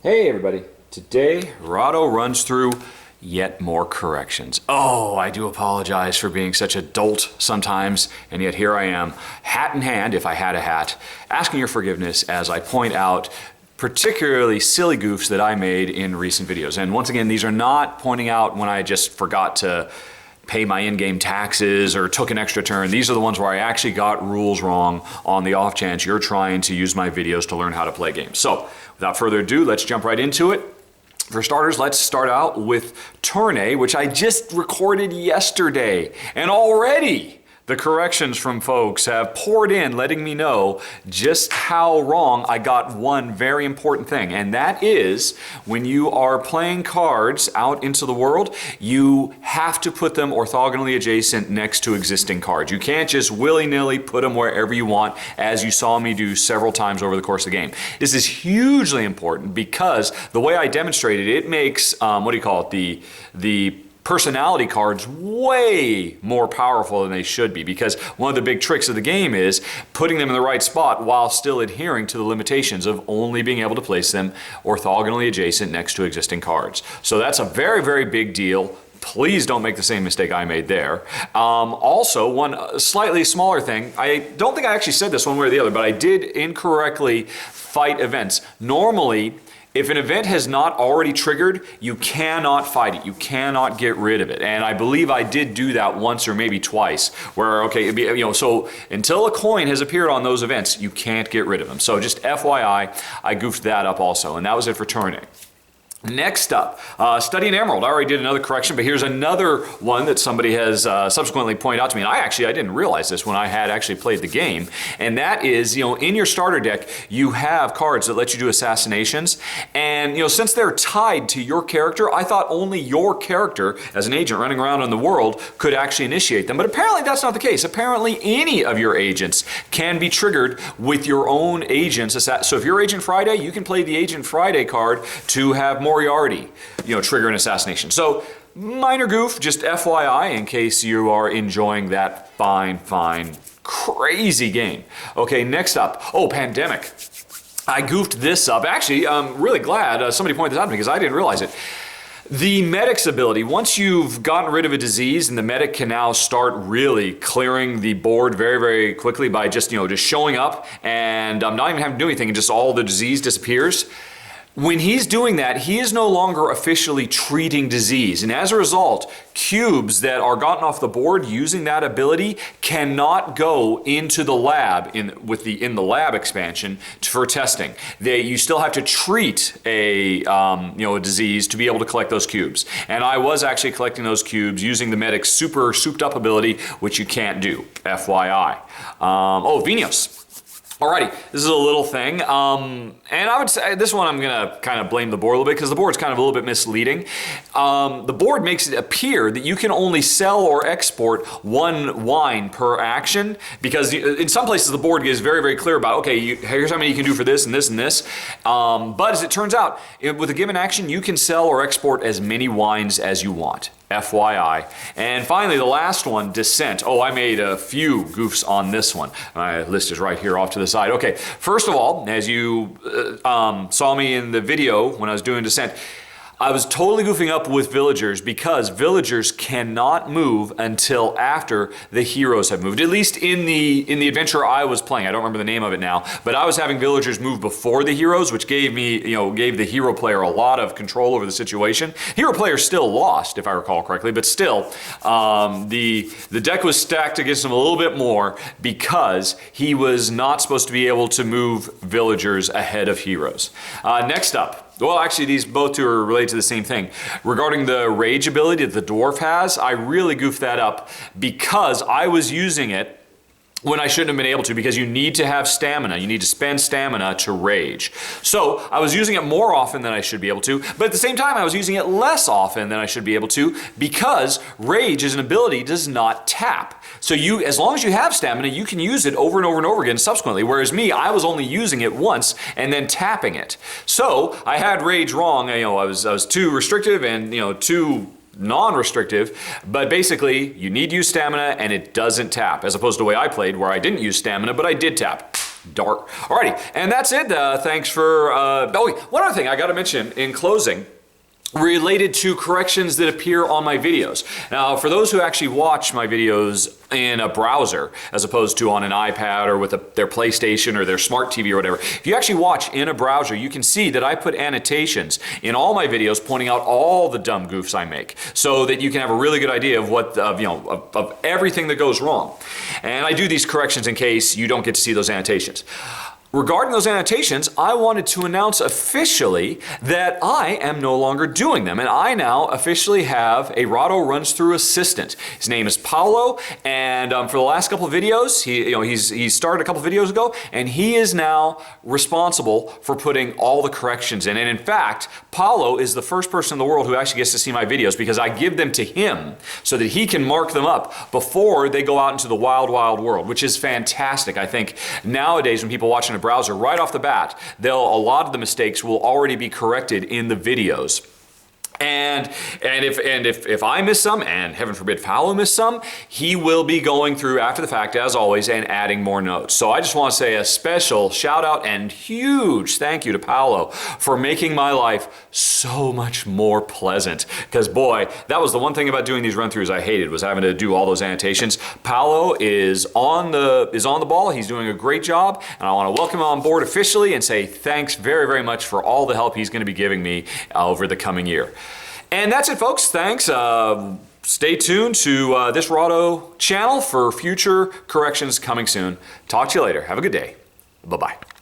Hey everybody, today Rahdo runs through yet more corrections. Oh, I do apologize for being such a dolt sometimes, and yet here I am, hat in hand, if I had a hat, asking your forgiveness as I point out particularly silly goofs that I made in recent videos. And once again, these are not pointing out when I just forgot to pay my in-game taxes or took an extra turn. These are the ones where I actually got rules wrong on the off chance you're trying to use my videos to learn how to play games. So without further ado, let's jump right into it. For starters, let's start out with Tournay, which I just recorded yesterday. And already the corrections from folks have poured in, letting me know just how wrong I got one very important thing. And that is, when you are playing cards out into the world, you have to put them orthogonally adjacent next to existing cards. You can't just willy-nilly put them wherever you want, as you saw me do several times over the course of the game. This is hugely important because the way I demonstrated it makes, the personality cards way more powerful than they should be, because one of the big tricks of the game is putting them in the right spot while still adhering to the limitations of only being able to place them orthogonally adjacent next to existing cards. So that's a very, very big deal. Please don't make the same mistake I made there. Also, one slightly smaller thing, I don't think I actually said this one way or the other, but I did incorrectly fight events. Normally, if an event has not already triggered, you cannot fight it. You cannot get rid of it. And I believe I did do that once or maybe twice, where, so until a coin has appeared on those events, you can't get rid of them. So just FYI, I goofed that up also. And that was it for Tournay. Next up, Study in Emerald. I already did another correction, but here's another one that somebody has subsequently pointed out to me. And I didn't realize this when I had actually played the game. And that is, in your starter deck, you have cards that let you do assassinations. And, since they're tied to your character, I thought only your character, as an agent running around in the world, could actually initiate them. But apparently that's not the case. Apparently any of your agents can be triggered with your own agents. So if you're Agent Friday, you can play the Agent Friday card to have Moriarty, trigger an assassination. So minor goof, just FYI, in case you are enjoying that fine, crazy game. Okay, next up, Pandemic. I goofed this up. Actually, I'm really glad somebody pointed this out to me because I didn't realize it. The medic's ability, once you've gotten rid of a disease, and the medic can now start really clearing the board very, very quickly by just showing up and not even having to do anything, and just all the disease disappears. When he's doing that, he is no longer officially treating disease. And as a result, cubes that are gotten off the board using that ability cannot go into the lab in the lab expansion for testing. You still have to treat a disease to be able to collect those cubes. And I was actually collecting those cubes using the medic's super souped up ability, which you can't do, FYI. Vinhos. Alrighty, this is a little thing, and I would say this one I'm gonna kind of blame the board a little bit because the board's kind of a little bit misleading. The board makes it appear that you can only sell or export one wine per action, because in some places the board is very, very clear about, okay, here's how many you can do for this and this and this. But as it turns out, with a given action, you can sell or export as many wines as you want. FYI. And finally, the last one, Descent. I made a few goofs on this one. My list is right here off to the side. Okay, first of all, as you saw me in the video when I was doing Descent, I was totally goofing up with villagers because villagers cannot move until after the heroes have moved. At least in the adventure I was playing. I don't remember the name of it now, but I was having villagers move before the heroes, which gave the hero player a lot of control over the situation. Hero player still lost, if I recall correctly, but still, the deck was stacked against him a little bit more because he was not supposed to be able to move villagers ahead of heroes. Next up. Well, actually, these both two are related to the same thing. Regarding the rage ability that the dwarf has, I really goofed that up because I was using it when I shouldn't have been able to, because you need to have stamina. You need to spend stamina to rage. So I was using it more often than I should be able to, but at the same time I was using it less often than I should be able to, because rage as an ability does not tap. So as long as you have stamina, you can use it over and over and over again subsequently, whereas me, I was only using it once and then tapping it. So I had rage wrong. I was too restrictive and too non-restrictive, but basically you need to use stamina and it doesn't tap, as opposed to the way I played where I didn't use stamina but I did tap. dark. Alrighty, and that's it. Thanks for, one other thing I gotta mention in closing, related to corrections that appear on my videos. Now, for those who actually watch my videos in a browser, as opposed to on an iPad or with their PlayStation or their smart TV or whatever, if you actually watch in a browser, you can see that I put annotations in all my videos pointing out all the dumb goofs I make, so that you can have a really good idea of what, of everything that goes wrong. And I do these corrections in case you don't get to see those annotations. Regarding those annotations, I wanted to announce officially that I am no longer doing them, and I now officially have a Rahdo Runs Through assistant. His name is Paulo, and for the last couple of videos, he started a couple of videos ago, and he is now responsible for putting all the corrections in. And in fact, Paulo is the first person in the world who actually gets to see my videos, because I give them to him so that he can mark them up before they go out into the wild, wild world, which is fantastic. I think nowadays when people watch in a browser, right off the bat, a lot of the mistakes will already be corrected in the videos. And if I miss some, and heaven forbid Paulo miss some, he will be going through after the fact, as always, and adding more notes. So I just want to say a special shout out and huge thank you to Paulo for making my life so much more pleasant. Because boy, that was the one thing about doing these run-throughs I hated, was having to do all those annotations. Paulo is on the ball. He's doing a great job, and I want to welcome him on board officially and say thanks very, very much for all the help he's going to be giving me over the coming year. And that's it, folks. Thanks. Stay tuned to this Rahdo channel for future corrections coming soon. Talk to you later. Have a good day. Bye-bye.